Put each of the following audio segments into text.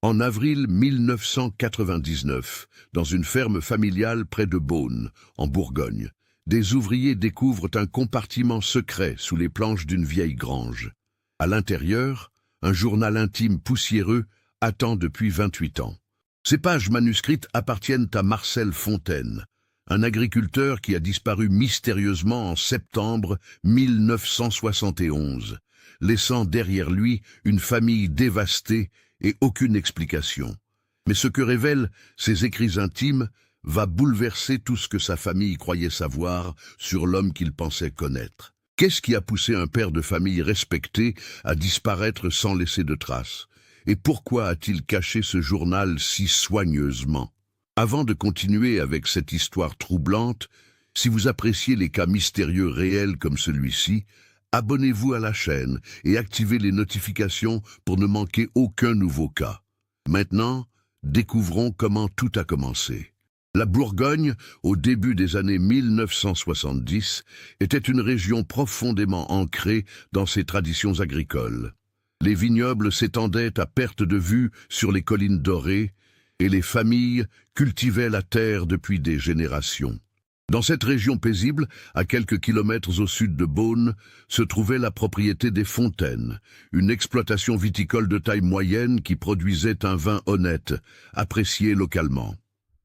En avril 1999, dans une ferme familiale près de Beaune, en Bourgogne, des ouvriers découvrent un compartiment secret sous les planches d'une vieille grange. À l'intérieur, un journal intime poussiéreux attend depuis 28 ans. Ces pages manuscrites appartiennent à Marcel Fontaine, un agriculteur qui a disparu mystérieusement en septembre 1971, laissant derrière lui une famille dévastée et aucune explication. Mais ce que révèlent ces écrits intimes va bouleverser tout ce que sa famille croyait savoir sur l'homme qu'il pensait connaître. Qu'est-ce qui a poussé un père de famille respecté à disparaître sans laisser de traces? Et pourquoi a-t-il caché ce journal si soigneusement? Avant de continuer avec cette histoire troublante, si vous appréciez les cas mystérieux réels comme celui-ci, abonnez-vous à la chaîne et activez les notifications pour ne manquer aucun nouveau cas. Maintenant, découvrons comment tout a commencé. La Bourgogne, au début des années 1970, était une région profondément ancrée dans ses traditions agricoles. Les vignobles s'étendaient à perte de vue sur les collines dorées et les familles cultivaient la terre depuis des générations. Dans cette région paisible, à quelques kilomètres au sud de Beaune, se trouvait la propriété des Fontaines, une exploitation viticole de taille moyenne qui produisait un vin honnête, apprécié localement.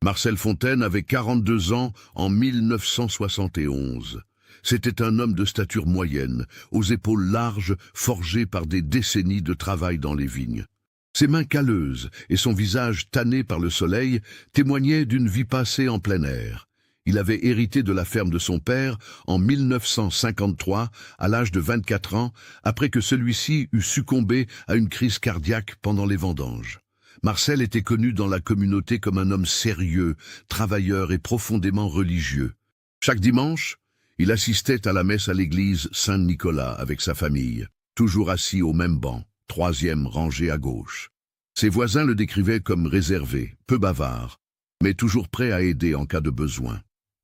Marcel Fontaine avait 42 ans en 1971. C'était un homme de stature moyenne, aux épaules larges, forgé par des décennies de travail dans les vignes. Ses mains calleuses et son visage tanné par le soleil témoignaient d'une vie passée en plein air. Il avait hérité de la ferme de son père en 1953, à l'âge de 24 ans, après que celui-ci eut succombé à une crise cardiaque pendant les vendanges. Marcel était connu dans la communauté comme un homme sérieux, travailleur et profondément religieux. Chaque dimanche, il assistait à la messe à l'église Saint-Nicolas avec sa famille, toujours assis au même banc, troisième rangée à gauche. Ses voisins le décrivaient comme réservé, peu bavard, mais toujours prêt à aider en cas de besoin.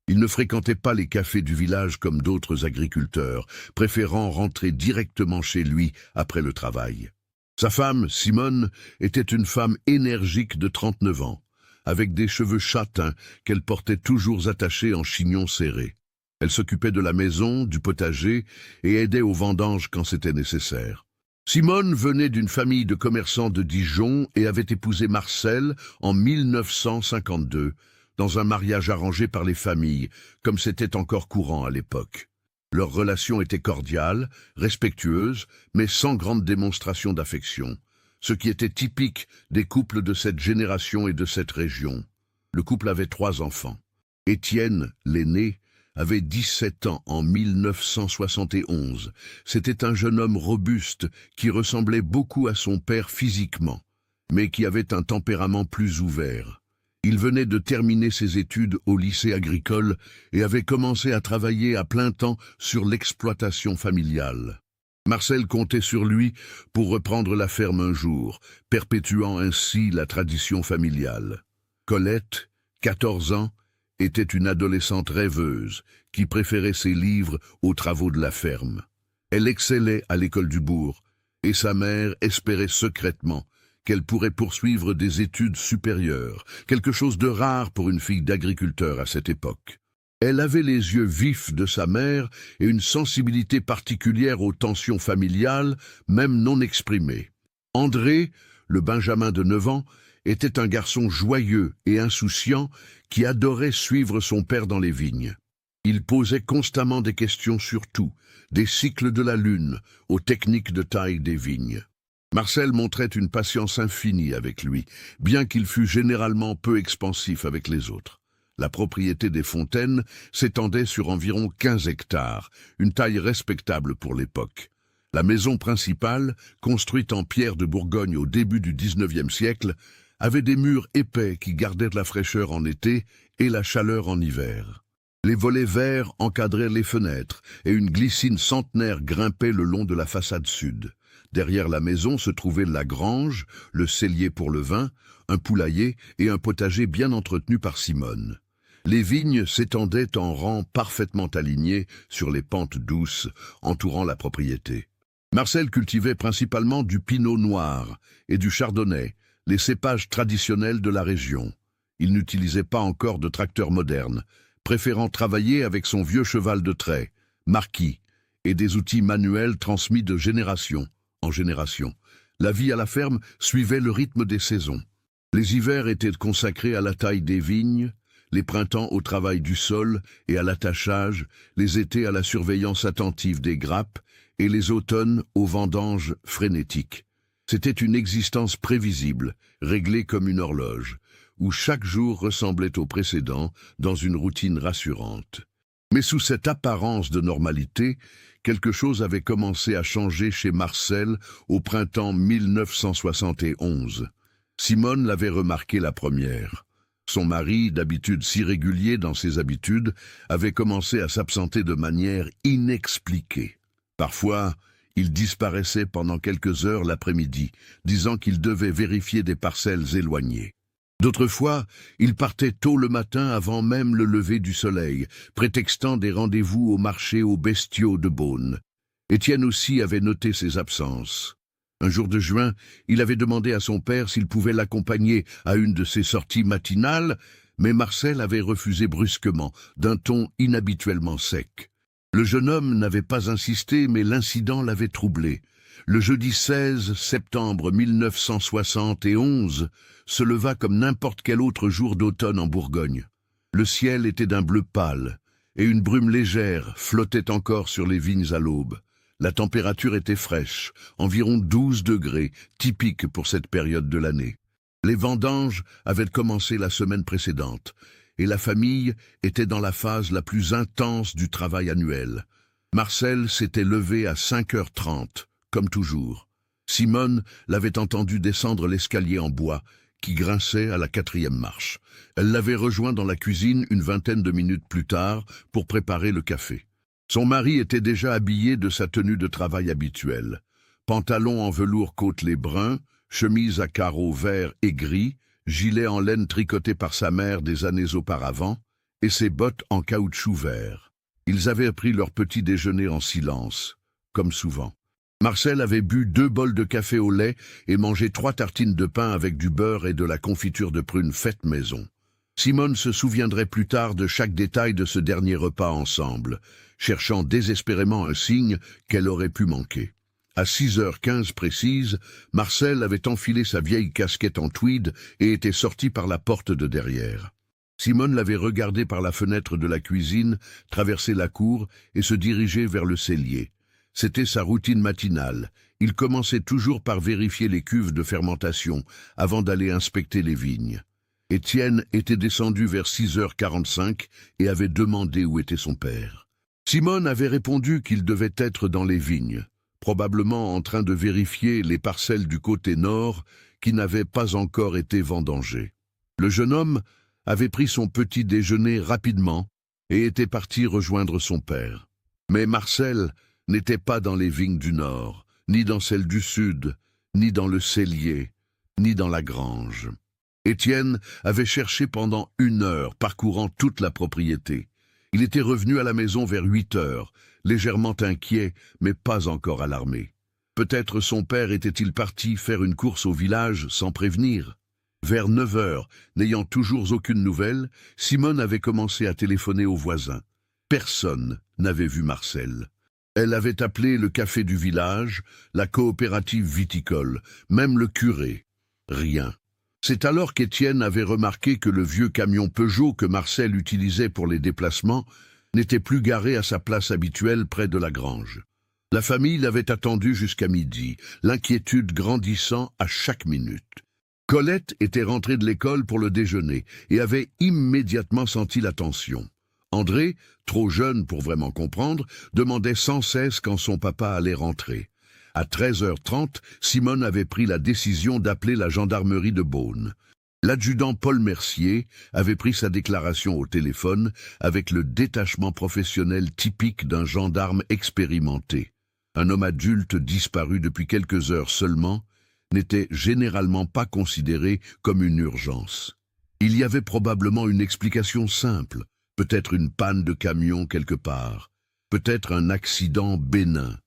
Il ne fréquentait pas les cafés du village comme d'autres agriculteurs, préférant rentrer directement chez lui après le travail. Sa femme, Simone, était une femme énergique de 39 ans, avec des cheveux châtains qu'elle portait toujours attachés en chignon serré. Elle s'occupait de la maison, du potager et aidait aux vendanges quand c'était nécessaire. Simone venait d'une famille de commerçants de Dijon et avait épousé Marcel en 1952, dans un mariage arrangé par les familles, comme c'était encore courant à l'époque. Leur relation était cordiale, respectueuse, mais sans grande démonstration d'affection, ce qui était typique des couples de cette génération et de cette région. Le couple avait 3 enfants. Étienne, l'aîné, avait 17 ans en 1971. C'était un jeune homme robuste qui ressemblait beaucoup à son père physiquement, mais qui avait un tempérament plus ouvert. Il venait de terminer ses études au lycée agricole et avait commencé à travailler à plein temps sur l'exploitation familiale. Marcel comptait sur lui pour reprendre la ferme un jour, perpétuant ainsi la tradition familiale. Colette, 14 ans, était une adolescente rêveuse qui préférait ses livres aux travaux de la ferme. Elle excellait à l'école du bourg et sa mère espérait secrètement qu'elle pourrait poursuivre des études supérieures, quelque chose de rare pour une fille d'agriculteur à cette époque. Elle avait les yeux vifs de sa mère et une sensibilité particulière aux tensions familiales, même non exprimées. André, le Benjamin de 9 ans, était un garçon joyeux et insouciant qui adorait suivre son père dans les vignes. Il posait constamment des questions sur tout, des cycles de la lune aux techniques de taille des vignes. Marcel montrait une patience infinie avec lui, bien qu'il fût généralement peu expansif avec les autres. La propriété des Fontaines s'étendait sur environ 15 hectares, une taille respectable pour l'époque. La maison principale, construite en pierre de Bourgogne au début du XIXe siècle, avait des murs épais qui gardaient de la fraîcheur en été et la chaleur en hiver. Les volets verts encadraient les fenêtres et une glycine centenaire grimpait le long de la façade sud. Derrière la maison se trouvait la grange, le cellier pour le vin, un poulailler et un potager bien entretenu par Simone. Les vignes s'étendaient en rangs parfaitement alignés sur les pentes douces entourant la propriété. Marcel cultivait principalement du pinot noir et du chardonnay, les cépages traditionnels de la région. Il n'utilisait pas encore de tracteur moderne, préférant travailler avec son vieux cheval de trait, Marquis, et des outils manuels transmis de génération en génération. La vie à la ferme suivait le rythme des saisons. Les hivers étaient consacrés à la taille des vignes, les printemps au travail du sol et à l'attachage, les étés à la surveillance attentive des grappes et les automnes aux vendanges frénétiques. C'était une existence prévisible, réglée comme une horloge, où chaque jour ressemblait au précédent dans une routine rassurante. Mais sous cette apparence de normalité, quelque chose avait commencé à changer chez Marcel au printemps 1971. Simone l'avait remarqué la première. Son mari, d'habitude si régulier dans ses habitudes, avait commencé à s'absenter de manière inexpliquée. Parfois, il disparaissait pendant quelques heures l'après-midi, disant qu'il devait vérifier des parcelles éloignées. D'autres fois, il partait tôt le matin avant même le lever du soleil, prétextant des rendez-vous au marché aux bestiaux de Beaune. Étienne aussi avait noté ses absences. Un jour de juin, il avait demandé à son père s'il pouvait l'accompagner à une de ses sorties matinales, mais Marcel avait refusé brusquement, d'un ton inhabituellement sec. Le jeune homme n'avait pas insisté, mais l'incident l'avait troublé. Le jeudi 16 septembre 1971 se leva comme n'importe quel autre jour d'automne en Bourgogne. Le ciel était d'un bleu pâle, et une brume légère flottait encore sur les vignes à l'aube. La température était fraîche, environ 12 degrés, typique pour cette période de l'année. Les vendanges avaient commencé la semaine précédente, et la famille était dans la phase la plus intense du travail annuel. Marcel s'était levé à 5h30, comme toujours. Simone l'avait entendu descendre l'escalier en bois, qui grinçait à la 4e marche. Elle l'avait rejoint dans la cuisine une vingtaine de minutes plus tard pour préparer le café. Son mari était déjà habillé de sa tenue de travail habituelle. Pantalon en velours côtelé brun, chemise à carreaux verts et gris, gilet en laine tricoté par sa mère des années auparavant, et ses bottes en caoutchouc vert. Ils avaient pris leur petit déjeuner en silence, comme souvent. Marcel avait bu 2 bols de café au lait et mangé 3 tartines de pain avec du beurre et de la confiture de prunes faite maison. Simone se souviendrait plus tard de chaque détail de ce dernier repas ensemble, cherchant désespérément un signe qu'elle aurait pu manquer. À 6h15 précise, Marcel avait enfilé sa vieille casquette en tweed et était sorti par la porte de derrière. Simone l'avait regardé par la fenêtre de la cuisine, traverser la cour et se diriger vers le cellier. C'était sa routine matinale. Il commençait toujours par vérifier les cuves de fermentation avant d'aller inspecter les vignes. Étienne était descendu vers 6h45 et avait demandé où était son père. Simone avait répondu qu'il devait être dans les vignes, probablement en train de vérifier les parcelles du côté nord qui n'avaient pas encore été vendangées. Le jeune homme avait pris son petit déjeuner rapidement et était parti rejoindre son père. Mais Marcel n'était pas dans les vignes du nord, ni dans celles du sud, ni dans le cellier, ni dans la grange. Étienne avait cherché pendant 1 heure, parcourant toute la propriété. Il était revenu à la maison vers 8h, légèrement inquiet, mais pas encore alarmé. Peut-être son père était-il parti faire une course au village sans prévenir. Vers 9h, n'ayant toujours aucune nouvelle, Simone avait commencé à téléphoner aux voisins. Personne n'avait vu Marcel. Elle avait appelé le café du village, la coopérative viticole, même le curé. Rien. C'est alors qu'Étienne avait remarqué que le vieux camion Peugeot que Marcel utilisait pour les déplacements n'était plus garé à sa place habituelle près de la grange. La famille l'avait attendu jusqu'à midi, l'inquiétude grandissant à chaque minute. Colette était rentrée de l'école pour le déjeuner et avait immédiatement senti la tension. André, trop jeune pour vraiment comprendre, demandait sans cesse quand son papa allait rentrer. À 13h30, Simone avait pris la décision d'appeler la gendarmerie de Beaune. L'adjudant Paul Mercier avait pris sa déclaration au téléphone avec le détachement professionnel typique d'un gendarme expérimenté. Un homme adulte disparu depuis quelques heures seulement n'était généralement pas considéré comme une urgence. Il y avait probablement une explication simple, peut-être une panne de camion quelque part, peut-être un accident bénin.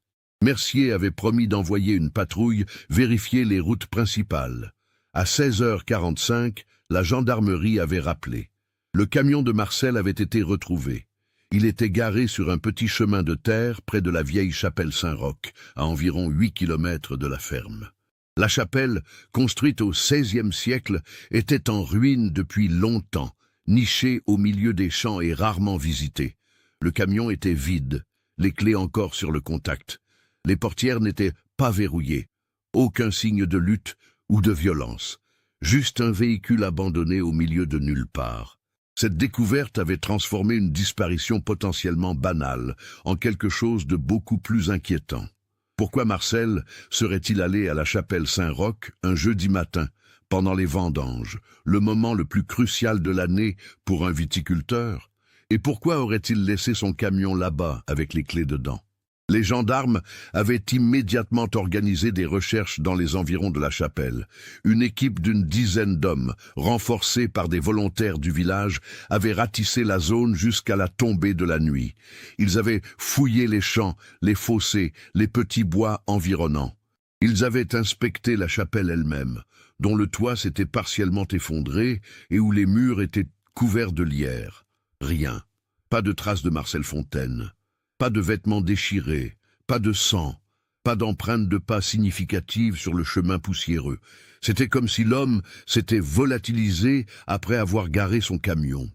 Mercier avait promis d'envoyer une patrouille vérifier les routes principales. À 16h45, la gendarmerie avait rappelé. Le camion de Marcel avait été retrouvé. Il était garé sur un petit chemin de terre près de la vieille chapelle Saint-Roch, à environ 8 kilomètres de la ferme. La chapelle, construite au XVIe siècle, était en ruine depuis longtemps, nichée au milieu des champs et rarement visitée. Le camion était vide, les clés encore sur le contact. Les portières n'étaient pas verrouillées. Aucun signe de lutte ou de violence. Juste un véhicule abandonné au milieu de nulle part. Cette découverte avait transformé une disparition potentiellement banale en quelque chose de beaucoup plus inquiétant. Pourquoi Marcel serait-il allé à la chapelle Saint-Roch un jeudi matin, pendant les vendanges, le moment le plus crucial de l'année pour un viticulteur? Et pourquoi aurait-il laissé son camion là-bas avec les clés dedans? Les gendarmes avaient immédiatement organisé des recherches dans les environs de la chapelle. Une équipe d'une dizaine d'hommes, renforcée par des volontaires du village, avait ratissé la zone jusqu'à la tombée de la nuit. Ils avaient fouillé les champs, les fossés, les petits bois environnants. Ils avaient inspecté la chapelle elle-même, dont le toit s'était partiellement effondré et où les murs étaient couverts de lierre. Rien. Pas de traces de Marcel Fontaine. Pas de vêtements déchirés, pas de sang, pas d'empreintes de pas significatives sur le chemin poussiéreux. C'était comme si l'homme s'était volatilisé après avoir garé son camion.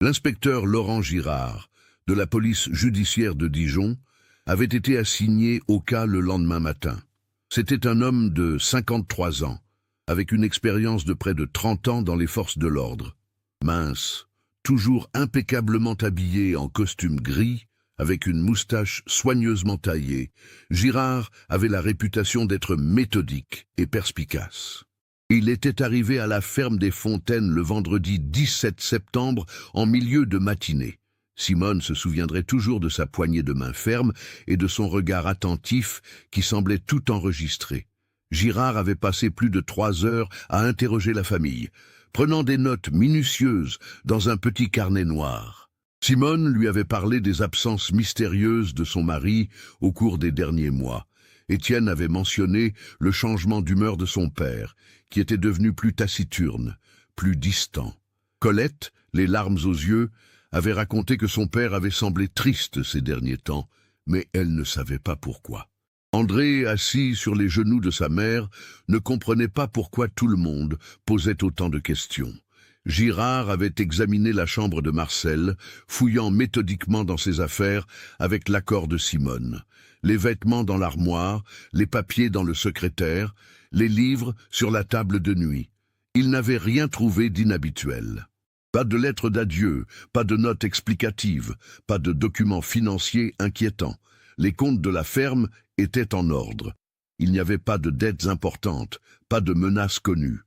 L'inspecteur Laurent Girard, de la police judiciaire de Dijon, avait été assigné au cas le lendemain matin. C'était un homme de 53 ans, avec une expérience de près de 30 ans dans les forces de l'ordre. Mince, toujours impeccablement habillé en costume gris, avec une moustache soigneusement taillée, Girard avait la réputation d'être méthodique et perspicace. Il était arrivé à la ferme des Fontaines le vendredi 17 septembre en milieu de matinée. Simone se souviendrait toujours de sa poignée de main ferme et de son regard attentif qui semblait tout enregistrer. Girard avait passé plus de 3 heures à interroger la famille, prenant des notes minutieuses dans un petit carnet noir. Simone lui avait parlé des absences mystérieuses de son mari au cours des derniers mois. Étienne avait mentionné le changement d'humeur de son père, qui était devenu plus taciturne, plus distant. Colette, les larmes aux yeux, avait raconté que son père avait semblé triste ces derniers temps, mais elle ne savait pas pourquoi. André, assis sur les genoux de sa mère, ne comprenait pas pourquoi tout le monde posait autant de questions. Girard avait examiné la chambre de Marcel, fouillant méthodiquement dans ses affaires avec l'accord de Simone. Les vêtements dans l'armoire, les papiers dans le secrétaire, les livres sur la table de nuit. Il n'avait rien trouvé d'inhabituel. Pas de lettre d'adieu, pas de notes explicatives, pas de documents financiers inquiétants. Les comptes de la ferme étaient en ordre. Il n'y avait pas de dettes importantes, pas de menaces connues.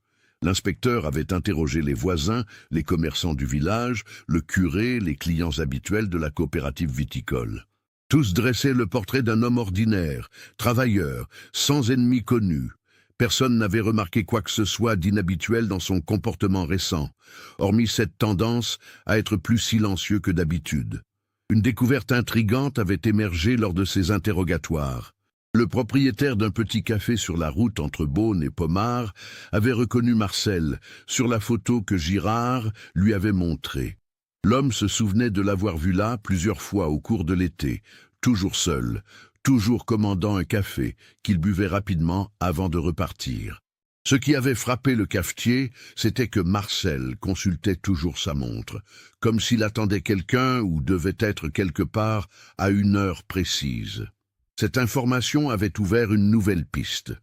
L'inspecteur avait interrogé les voisins, les commerçants du village, le curé, les clients habituels de la coopérative viticole. Tous dressaient le portrait d'un homme ordinaire, travailleur, sans ennemis connus. Personne n'avait remarqué quoi que ce soit d'inhabituel dans son comportement récent, hormis cette tendance à être plus silencieux que d'habitude. Une découverte intrigante avait émergé lors de ces interrogatoires. Le propriétaire d'un petit café sur la route entre Beaune et Pommard avait reconnu Marcel sur la photo que Girard lui avait montrée. L'homme se souvenait de l'avoir vu là plusieurs fois au cours de l'été, toujours seul, toujours commandant un café qu'il buvait rapidement avant de repartir. Ce qui avait frappé le cafetier, c'était que Marcel consultait toujours sa montre, comme s'il attendait quelqu'un ou devait être quelque part à une heure précise. Cette information avait ouvert une nouvelle piste.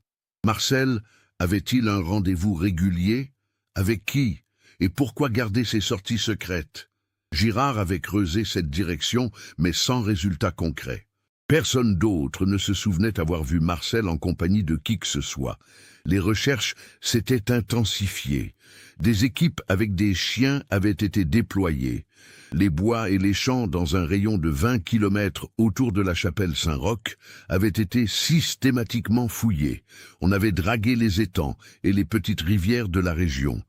Marcel avait-il un rendez-vous régulier? Avec qui? Et pourquoi garder ses sorties secrètes? Girard avait creusé cette direction, mais sans résultat concret. Personne d'autre ne se souvenait avoir vu Marcel en compagnie de qui que ce soit. Les recherches s'étaient intensifiées. Des équipes avec des chiens avaient été déployées. Les bois et les champs dans un rayon de 20 kilomètres autour de la chapelle Saint-Roch avaient été systématiquement fouillés. On avait dragué les étangs et les petites rivières de la région.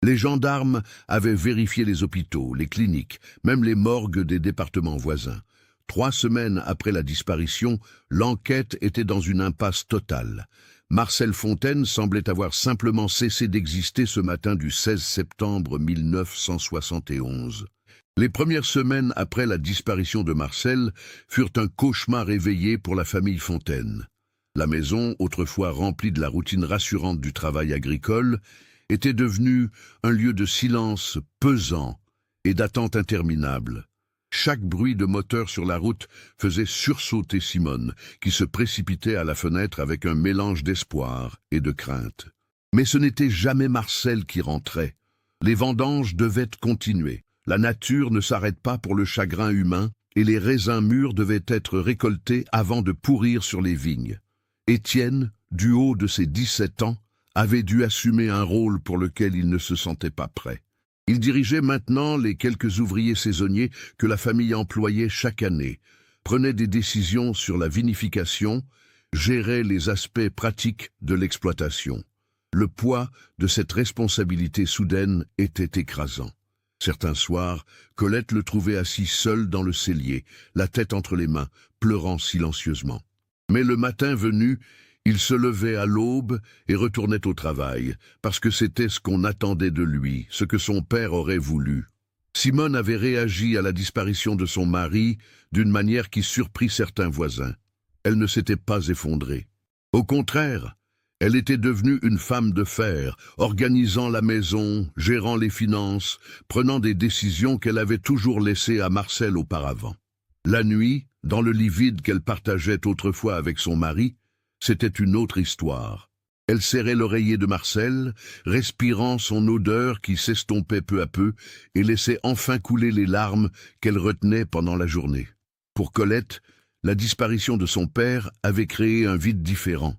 Les gendarmes avaient vérifié les hôpitaux, les cliniques, même les morgues des départements voisins. 3 semaines après la disparition, l'enquête était dans une impasse totale. Marcel Fontaine semblait avoir simplement cessé d'exister ce matin du 16 septembre 1971. Les premières semaines après la disparition de Marcel furent un cauchemar éveillé pour la famille Fontaine. La maison, autrefois remplie de la routine rassurante du travail agricole, était devenue un lieu de silence pesant et d'attente interminable. Chaque bruit de moteur sur la route faisait sursauter Simone, qui se précipitait à la fenêtre avec un mélange d'espoir et de crainte. Mais ce n'était jamais Marcel qui rentrait. Les vendanges devaient continuer. La nature ne s'arrête pas pour le chagrin humain, et les raisins mûrs devaient être récoltés avant de pourrir sur les vignes. Étienne, du haut de ses 17 ans, avait dû assumer un rôle pour lequel il ne se sentait pas prêt. Il dirigeait maintenant les quelques ouvriers saisonniers que la famille employait chaque année, prenait des décisions sur la vinification, gérait les aspects pratiques de l'exploitation. Le poids de cette responsabilité soudaine était écrasant. Certains soirs, Colette le trouvait assis seul dans le cellier, la tête entre les mains, pleurant silencieusement. Mais le matin venu, il se levait à l'aube et retournait au travail, parce que c'était ce qu'on attendait de lui, ce que son père aurait voulu. Simone avait réagi à la disparition de son mari d'une manière qui surprit certains voisins. Elle ne s'était pas effondrée. Au contraire, elle était devenue une femme de fer, organisant la maison, gérant les finances, prenant des décisions qu'elle avait toujours laissées à Marcel auparavant. La nuit, dans le lit vide qu'elle partageait autrefois avec son mari, c'était une autre histoire. Elle serrait l'oreiller de Marcel, respirant son odeur qui s'estompait peu à peu et laissait enfin couler les larmes qu'elle retenait pendant la journée. Pour Colette, la disparition de son père avait créé un vide différent.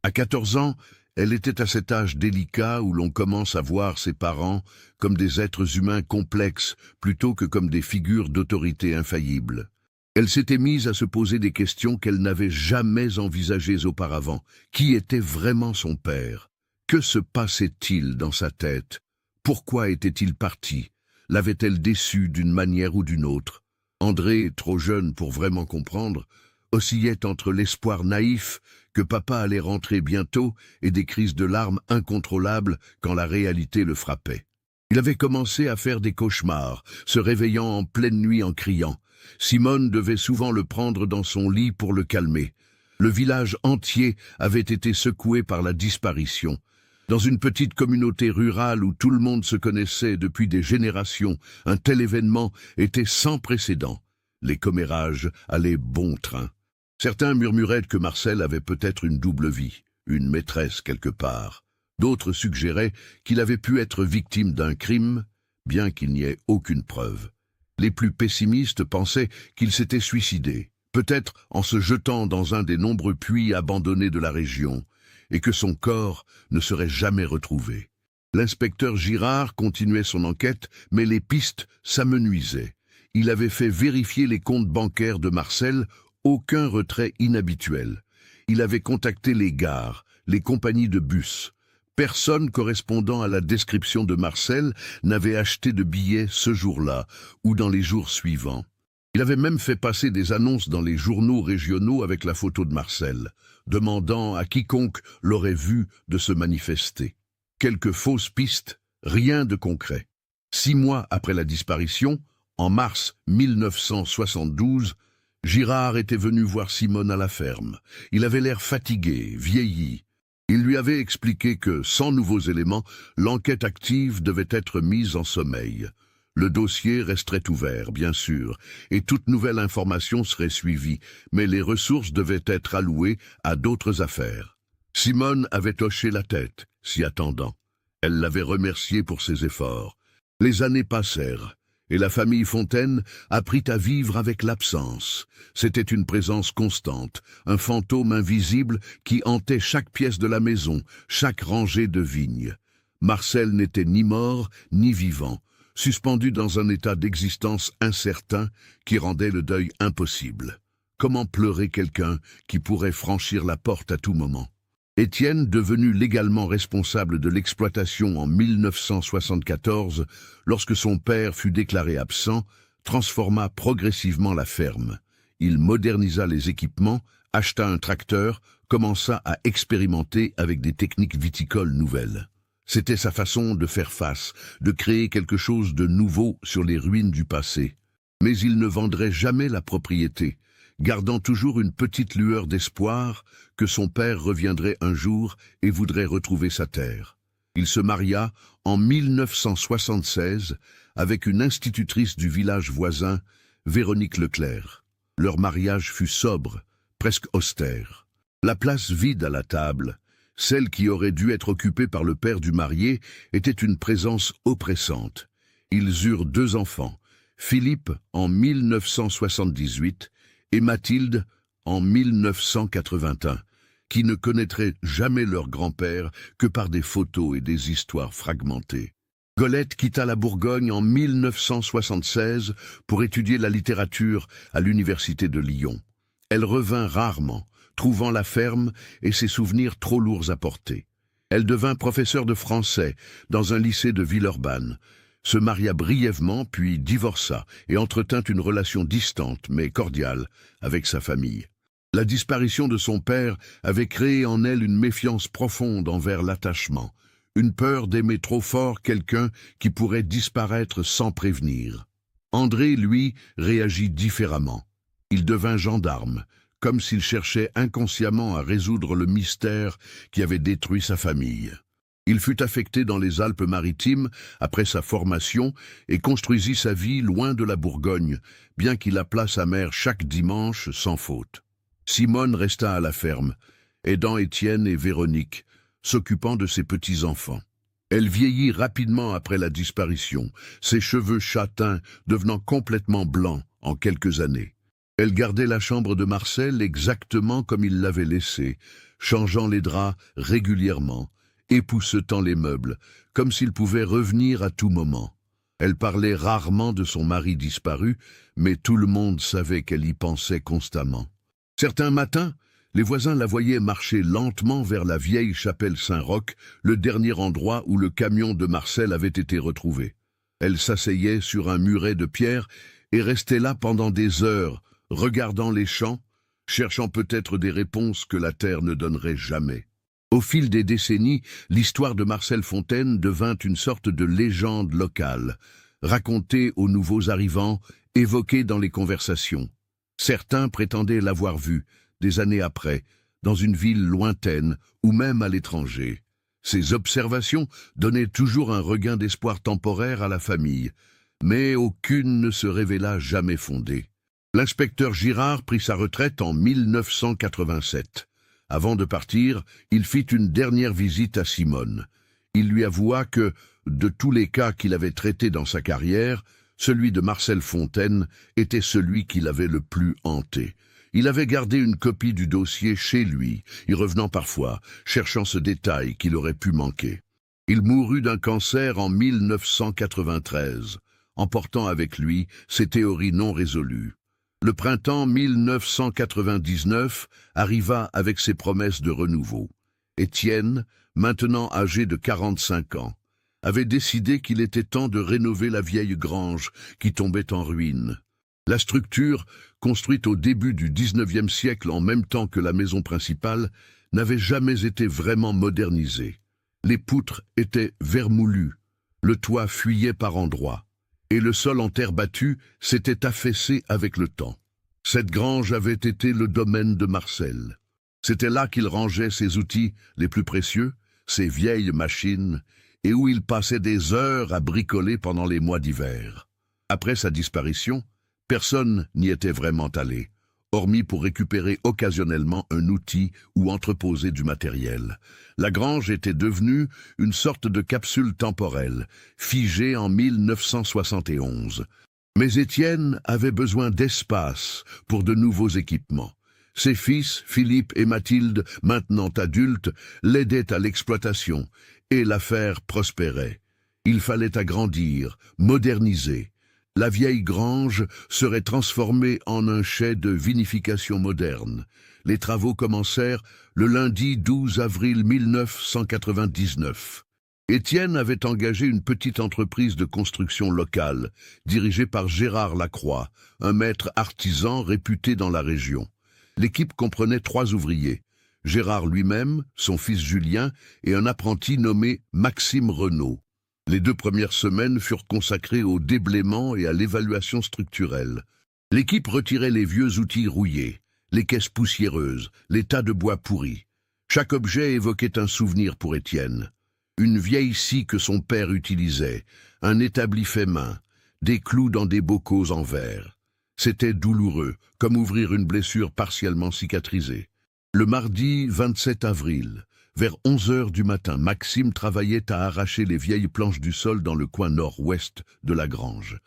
À 14 ans, elle était à cet âge délicat où l'on commence à voir ses parents comme des êtres humains complexes plutôt que comme des figures d'autorité infaillibles. Elle s'était mise à se poser des questions qu'elle n'avait jamais envisagées auparavant. Qui était vraiment son père? Que se passait-il dans sa tête? Pourquoi était-il parti? L'avait-elle déçu d'une manière ou d'une autre? André, trop jeune pour vraiment comprendre, oscillait entre l'espoir naïf que papa allait rentrer bientôt et des crises de larmes incontrôlables quand la réalité le frappait. Il avait commencé à faire des cauchemars, se réveillant en pleine nuit en criant. Simone devait souvent le prendre dans son lit pour le calmer. Le village entier avait été secoué par la disparition. Dans une petite communauté rurale où tout le monde se connaissait depuis des générations, un tel événement était sans précédent. Les commérages allaient bon train. Certains murmuraient que Marcel avait peut-être une double vie, une maîtresse quelque part. D'autres suggéraient qu'il avait pu être victime d'un crime, bien qu'il n'y ait aucune preuve. Les plus pessimistes pensaient qu'il s'était suicidé, peut-être en se jetant dans un des nombreux puits abandonnés de la région, et que son corps ne serait jamais retrouvé. L'inspecteur Girard continuait son enquête, mais les pistes s'amenuisaient. Il avait fait vérifier les comptes bancaires de Marcel, aucun retrait inhabituel. Il avait contacté les gares, les compagnies de bus. Personne correspondant à la description de Marcel n'avait acheté de billets ce jour-là ou dans les jours suivants. Il avait même fait passer des annonces dans les journaux régionaux avec la photo de Marcel, demandant à quiconque l'aurait vu de se manifester. Quelques fausses pistes, rien de concret. 6 mois après la disparition, en mars 1972, Girard était venu voir Simone à la ferme. Il avait l'air fatigué, vieilli. Il lui avait expliqué que, sans nouveaux éléments, l'enquête active devait être mise en sommeil. Le dossier resterait ouvert, bien sûr, et toute nouvelle information serait suivie, mais les ressources devaient être allouées à d'autres affaires. Simone avait hoché la tête, s'y attendant. Elle l'avait remercié pour ses efforts. Les années passèrent, et la famille Fontaine apprit à vivre avec l'absence. C'était une présence constante, un fantôme invisible qui hantait chaque pièce de la maison, chaque rangée de vignes. Marcel n'était ni mort ni vivant, suspendu dans un état d'existence incertain qui rendait le deuil impossible. Comment pleurer quelqu'un qui pourrait franchir la porte à tout moment? Étienne, devenu légalement responsable de l'exploitation en 1974, lorsque son père fut déclaré absent, transforma progressivement la ferme. Il modernisa les équipements, acheta un tracteur, commença à expérimenter avec des techniques viticoles nouvelles. C'était sa façon de faire face, de créer quelque chose de nouveau sur les ruines du passé. Mais il ne vendrait jamais la propriété, gardant toujours une petite lueur d'espoir que son père reviendrait un jour et voudrait retrouver sa terre. Il se maria en 1976 avec une institutrice du village voisin, Véronique Leclerc. Leur mariage fut sobre, presque austère. La place vide à la table, celle qui aurait dû être occupée par le père du marié, était une présence oppressante. Ils eurent 2 enfants, Philippe en 1978 et Mathilde en 1981, qui ne connaîtraient jamais leur grand-père que par des photos et des histoires fragmentées. Golette quitta la Bourgogne en 1976 pour étudier la littérature à l'université de Lyon. Elle revint rarement, trouvant la ferme et ses souvenirs trop lourds à porter. Elle devint professeure de français dans un lycée de Villeurbanne, se maria brièvement puis divorça et entretint une relation distante mais cordiale avec sa famille. La disparition de son père avait créé en elle une méfiance profonde envers l'attachement, une peur d'aimer trop fort quelqu'un qui pourrait disparaître sans prévenir. André, lui, réagit différemment. Il devint gendarme, comme s'il cherchait inconsciemment à résoudre le mystère qui avait détruit sa famille. Il fut affecté dans les Alpes-Maritimes après sa formation et construisit sa vie loin de la Bourgogne, bien qu'il appelât sa mère chaque dimanche sans faute. Simone resta à la ferme, aidant Étienne et Véronique, s'occupant de ses petits-enfants. Elle vieillit rapidement après la disparition, ses cheveux châtains devenant complètement blancs en quelques années. Elle gardait la chambre de Marcel exactement comme il l'avait laissée, changeant les draps régulièrement, époussetant les meubles, comme s'il pouvait revenir à tout moment. Elle parlait rarement de son mari disparu, mais tout le monde savait qu'elle y pensait constamment. Certains matins, les voisins la voyaient marcher lentement vers la vieille chapelle Saint-Roch, le dernier endroit où le camion de Marcel avait été retrouvé. Elle s'asseyait sur un muret de pierre et restait là pendant des heures, regardant les champs, cherchant peut-être des réponses que la terre ne donnerait jamais. Au fil des décennies, l'histoire de Marcel Fontaine devint une sorte de légende locale, racontée aux nouveaux arrivants, évoquée dans les conversations. Certains prétendaient l'avoir vue, des années après, dans une ville lointaine ou même à l'étranger. Ces observations donnaient toujours un regain d'espoir temporaire à la famille, mais aucune ne se révéla jamais fondée. L'inspecteur Girard prit sa retraite en 1987. Avant de partir, il fit une dernière visite à Simone. Il lui avoua que, de tous les cas qu'il avait traités dans sa carrière, celui de Marcel Fontaine était celui qui l'avait le plus hanté. Il avait gardé une copie du dossier chez lui, y revenant parfois, cherchant ce détail qu'il aurait pu manquer. Il mourut d'un cancer en 1993, emportant avec lui ses théories non résolues. Le printemps 1999 arriva avec ses promesses de renouveau. Étienne, maintenant âgé de 45 ans, avait décidé qu'il était temps de rénover la vieille grange qui tombait en ruine. La structure, construite au début du XIXe siècle en même temps que la maison principale, n'avait jamais été vraiment modernisée. Les poutres étaient vermoulues, le toit fuyait par endroits, et le sol en terre battue s'était affaissé avec le temps. Cette grange avait été le domaine de Marcel. C'était là qu'il rangeait ses outils les plus précieux, ses vieilles machines, et où il passait des heures à bricoler pendant les mois d'hiver. Après sa disparition, personne n'y était vraiment allé, hormis pour récupérer occasionnellement un outil ou entreposer du matériel. La grange était devenue une sorte de capsule temporelle, figée en 1971. Mais Étienne avait besoin d'espace pour de nouveaux équipements. Ses fils, Philippe et Mathilde, maintenant adultes, l'aidaient à l'exploitation, et l'affaire prospérait. Il fallait agrandir, moderniser. La vieille grange serait transformée en un chai de vinification moderne. Les travaux commencèrent le lundi 12 avril 1999. Étienne avait engagé une petite entreprise de construction locale, dirigée par Gérard Lacroix, un maître artisan réputé dans la région. L'équipe comprenait 3 ouvriers, Gérard lui-même, son fils Julien et un apprenti nommé Maxime Renaud. Les 2 premières semaines furent consacrées au déblaiement et à l'évaluation structurelle. L'équipe retirait les vieux outils rouillés, les caisses poussiéreuses, les tas de bois pourris. Chaque objet évoquait un souvenir pour Étienne. Une vieille scie que son père utilisait, un établi fait main, des clous dans des bocaux en verre. C'était douloureux, comme ouvrir une blessure partiellement cicatrisée. Le mardi 27 avril, vers 11 heures du matin, Maxime travaillait à arracher les vieilles planches du sol dans le coin nord-ouest de la grange.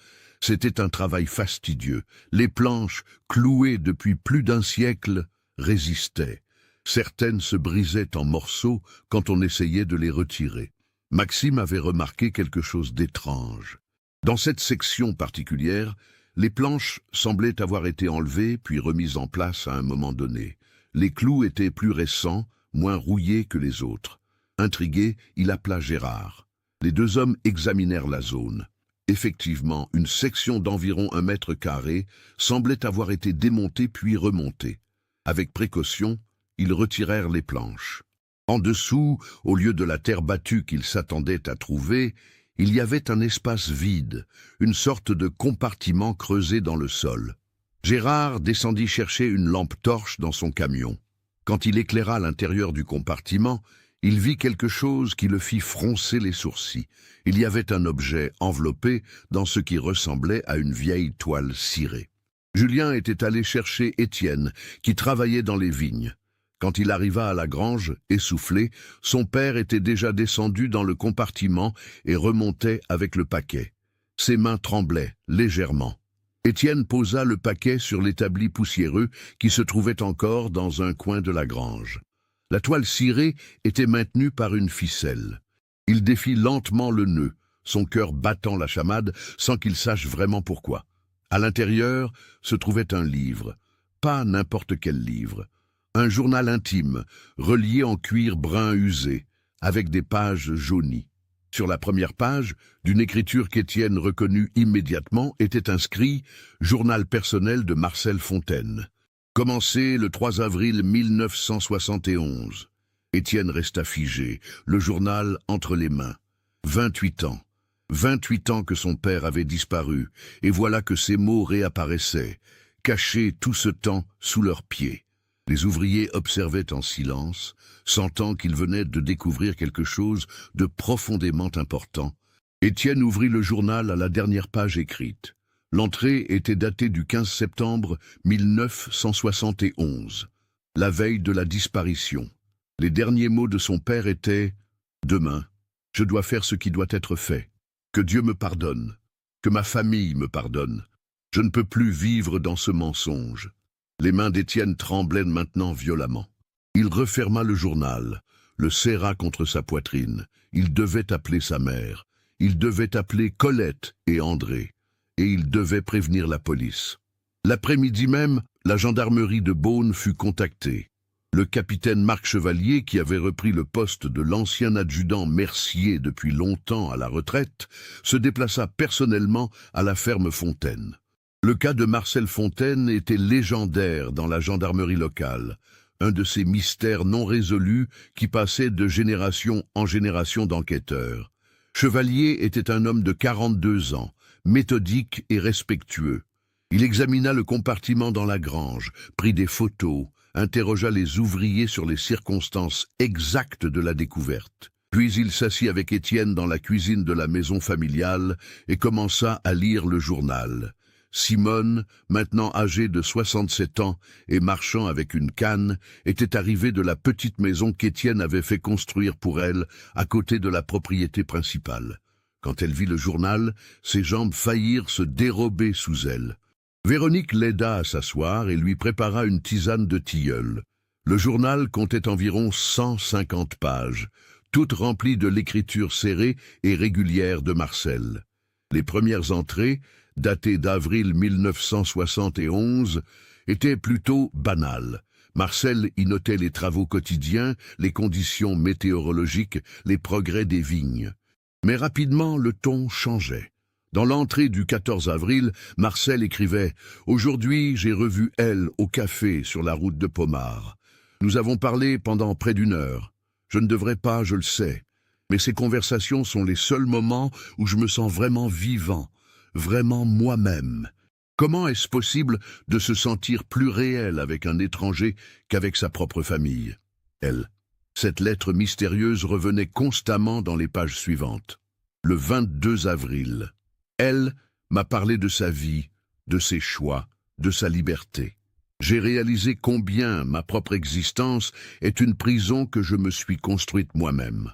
C'était un travail fastidieux. Les planches, clouées depuis plus d'1 siècle, résistaient. Certaines se brisaient en morceaux quand on essayait de les retirer. Maxime avait remarqué quelque chose d'étrange. Dans cette section particulière, les planches semblaient avoir été enlevées puis remises en place à un moment donné. Les clous étaient plus récents, moins rouillés que les autres. Intrigué, il appela Gérard. Les 2 hommes examinèrent la zone. Effectivement, une section d'environ 1 mètre carré semblait avoir été démontée puis remontée. Avec précaution, ils retirèrent les planches. En dessous, au lieu de la terre battue qu'ils s'attendaient à trouver, il y avait un espace vide, une sorte de compartiment creusé dans le sol. Gérard descendit chercher une lampe torche dans son camion. Quand il éclaira l'intérieur du compartiment, il vit quelque chose qui le fit froncer les sourcils. Il y avait un objet enveloppé dans ce qui ressemblait à une vieille toile cirée. Julien était allé chercher Étienne, qui travaillait dans les vignes. Quand il arriva à la grange, essoufflé, son père était déjà descendu dans le compartiment et remontait avec le paquet. Ses mains tremblaient, légèrement. Étienne posa le paquet sur l'établi poussiéreux qui se trouvait encore dans un coin de la grange. La toile cirée était maintenue par une ficelle. Il défit lentement le nœud, son cœur battant la chamade sans qu'il sache vraiment pourquoi. À l'intérieur se trouvait un livre, pas n'importe quel livre. Un journal intime, relié en cuir brun usé, avec des pages jaunies. Sur la première page, d'une écriture qu'Étienne reconnut immédiatement, était inscrit « Journal personnel de Marcel Fontaine ». Commencé le 3 avril 1971. Étienne resta figé, le journal entre les mains. 28 ans. 28 ans que son père avait disparu, et voilà que ces mots réapparaissaient, cachés tout ce temps sous leurs pieds. Les ouvriers observaient en silence, sentant qu'ils venaient de découvrir quelque chose de profondément important. Étienne ouvrit le journal à la dernière page écrite. L'entrée était datée du 15 septembre 1971, la veille de la disparition. Les derniers mots de son père étaient « Demain, je dois faire ce qui doit être fait. Que Dieu me pardonne, que ma famille me pardonne. Je ne peux plus vivre dans ce mensonge. » Les mains d'Étienne tremblaient maintenant violemment. Il referma le journal, le serra contre sa poitrine. Il devait appeler sa mère. Il devait appeler Colette et André. Et il devait prévenir la police. L'après-midi même, la gendarmerie de Beaune fut contactée. Le capitaine Marc Chevalier, qui avait repris le poste de l'ancien adjudant Mercier depuis longtemps à la retraite, se déplaça personnellement à la ferme Fontaine. Le cas de Marcel Fontaine était légendaire dans la gendarmerie locale, un de ces mystères non résolus qui passaient de génération en génération d'enquêteurs. Chevalier était un homme de 42 ans, méthodique et respectueux. Il examina le compartiment dans la grange, prit des photos, interrogea les ouvriers sur les circonstances exactes de la découverte. Puis il s'assit avec Étienne dans la cuisine de la maison familiale et commença à lire le journal. Simone, maintenant âgée de 67 ans et marchant avec une canne, était arrivée de la petite maison qu'Étienne avait fait construire pour elle à côté de la propriété principale. Quand elle vit le journal, ses jambes faillirent se dérober sous elle. Véronique l'aida à s'asseoir et lui prépara une tisane de tilleul. Le journal comptait environ 150 pages, toutes remplies de l'écriture serrée et régulière de Marcel. Les premières entrées, datées d'avril 1971, étaient plutôt banales. Marcel y notait les travaux quotidiens, les conditions météorologiques, les progrès des vignes. Mais rapidement, le ton changeait. Dans l'entrée du 14 avril, Marcel écrivait « Aujourd'hui, j'ai revu elle au café sur la route de Pomard. Nous avons parlé pendant près d'une heure. Je ne devrais pas, je le sais. Mais ces conversations sont les seuls moments où je me sens vraiment vivant, vraiment moi-même. Comment est-ce possible de se sentir plus réel avec un étranger qu'avec sa propre famille ?» Elle. Cette lettre mystérieuse revenait constamment dans les pages suivantes. Le 22 avril. Elle m'a parlé de sa vie, de ses choix, de sa liberté. J'ai réalisé combien ma propre existence est une prison que je me suis construite moi-même.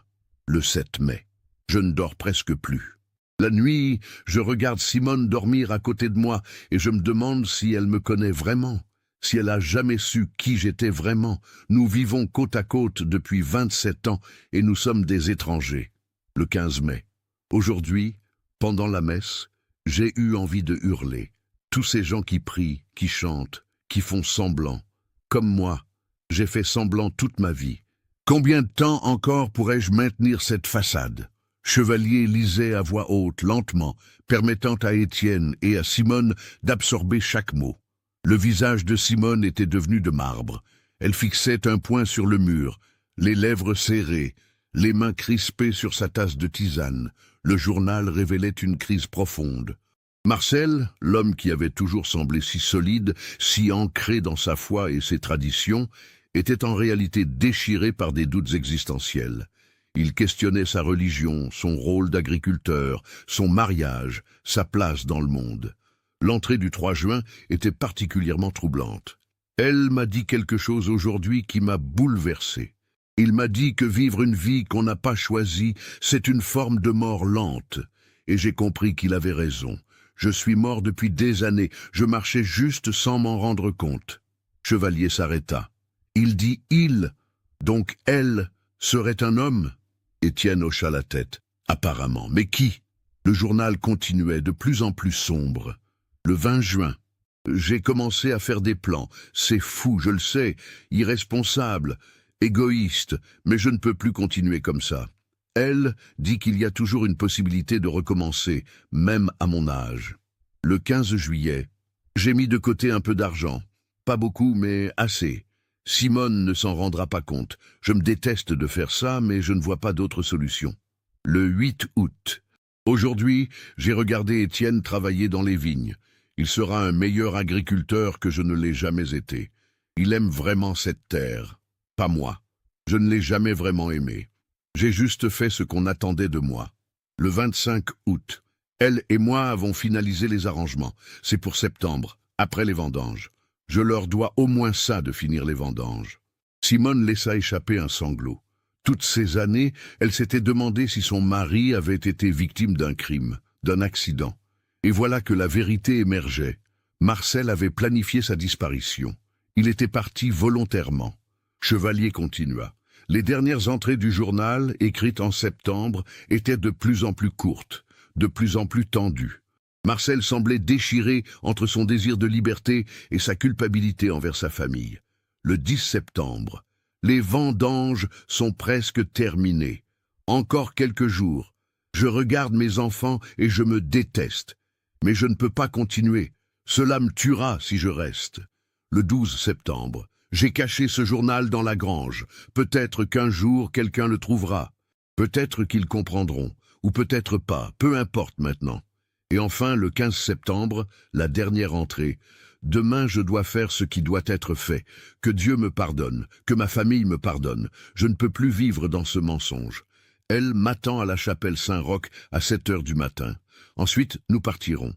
Le 7 mai. Je ne dors presque plus. La nuit, je regarde Simone dormir à côté de moi et je me demande si elle me connaît vraiment, si elle a jamais su qui j'étais vraiment. Nous vivons côte à côte depuis 27 ans et nous sommes des étrangers. Le 15 mai. Aujourd'hui, pendant la messe, j'ai eu envie de hurler. Tous ces gens qui prient, qui chantent, qui font semblant. Comme moi, j'ai fait semblant toute ma vie. Combien de temps encore pourrais-je maintenir cette façade ? Chevalier lisait à voix haute, lentement, permettant à Étienne et à Simone d'absorber chaque mot. Le visage de Simone était devenu de marbre. Elle fixait un point sur le mur, les lèvres serrées, les mains crispées sur sa tasse de tisane. Le journal révélait une crise profonde. Marcel, l'homme qui avait toujours semblé si solide, si ancré dans sa foi et ses traditions, était en réalité déchiré par des doutes existentiels. Il questionnait sa religion, son rôle d'agriculteur, son mariage, sa place dans le monde. L'entrée du 3 juin était particulièrement troublante. Elle m'a dit quelque chose aujourd'hui qui m'a bouleversé. Il m'a dit que vivre une vie qu'on n'a pas choisie, c'est une forme de mort lente. Et j'ai compris qu'il avait raison. Je suis mort depuis des années, je marchais juste sans m'en rendre compte. Chevalier s'arrêta. Il dit « il », donc elle serait un homme ? Étienne hocha la tête. Apparemment. Mais qui ? Le journal continuait de plus en plus sombre. Le 20 juin. J'ai commencé à faire des plans. C'est fou, je le sais, irresponsable, égoïste, mais je ne peux plus continuer comme ça. Elle dit qu'il y a toujours une possibilité de recommencer, même à mon âge. Le 15 juillet. J'ai mis de côté un peu d'argent. Pas beaucoup, mais assez. Simone ne s'en rendra pas compte. Je me déteste de faire ça, mais je ne vois pas d'autre solution. Le 8 août. Aujourd'hui, j'ai regardé Étienne travailler dans les vignes. Il sera un meilleur agriculteur que je ne l'ai jamais été. Il aime vraiment cette terre. Pas moi. Je ne l'ai jamais vraiment aimé. J'ai juste fait ce qu'on attendait de moi. Le 25 août. Elle et moi avons finalisé les arrangements. C'est pour septembre, après les vendanges. Je leur dois au moins ça de finir les vendanges. Simone laissa échapper un sanglot. Toutes ces années, elle s'était demandé si son mari avait été victime d'un crime, d'un accident. Et voilà que la vérité émergeait. Marcel avait planifié sa disparition. Il était parti volontairement. Chevalier continua. Les dernières entrées du journal, écrites en septembre, étaient de plus en plus courtes, de plus en plus tendues. Marcel semblait déchiré entre son désir de liberté et sa culpabilité envers sa famille. Le 10 septembre. Les vendanges sont presque terminées. Encore quelques jours. Je regarde mes enfants et je me déteste. Mais je ne peux pas continuer. Cela me tuera si je reste. Le 12 septembre. J'ai caché ce journal dans la grange. Peut-être qu'un jour quelqu'un le trouvera. Peut-être qu'ils comprendront. Ou peut-être pas. Peu importe maintenant. Et enfin, le 15 septembre, la dernière entrée. Demain, je dois faire ce qui doit être fait. Que Dieu me pardonne, que ma famille me pardonne. Je ne peux plus vivre dans ce mensonge. Elle m'attend à la chapelle Saint-Roch à 7 heures du matin. Ensuite, nous partirons.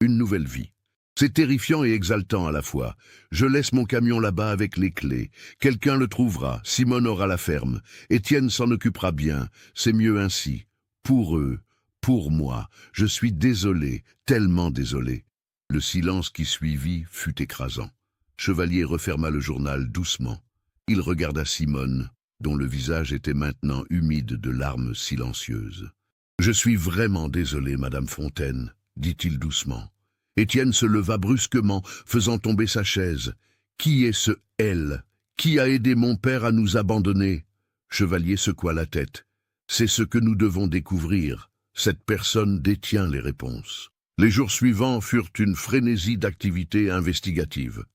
Une nouvelle vie. C'est terrifiant et exaltant à la fois. Je laisse mon camion là-bas avec les clés. Quelqu'un le trouvera. Simone aura la ferme. Étienne s'en occupera bien. C'est mieux ainsi. Pour eux, pour moi, je suis désolé, tellement désolé. Le silence qui suivit fut écrasant. Chevalier referma le journal doucement. Il regarda Simone, dont le visage était maintenant humide de larmes silencieuses. « Je suis vraiment désolé, Madame Fontaine, » dit-il doucement. Étienne se leva brusquement, faisant tomber sa chaise. « Qui est ce « elle » ? Qui a aidé mon père à nous abandonner ?» Chevalier secoua la tête. « C'est ce que nous devons découvrir. Cette personne détient les réponses. Les jours suivants furent une frénésie d'activités investigatives.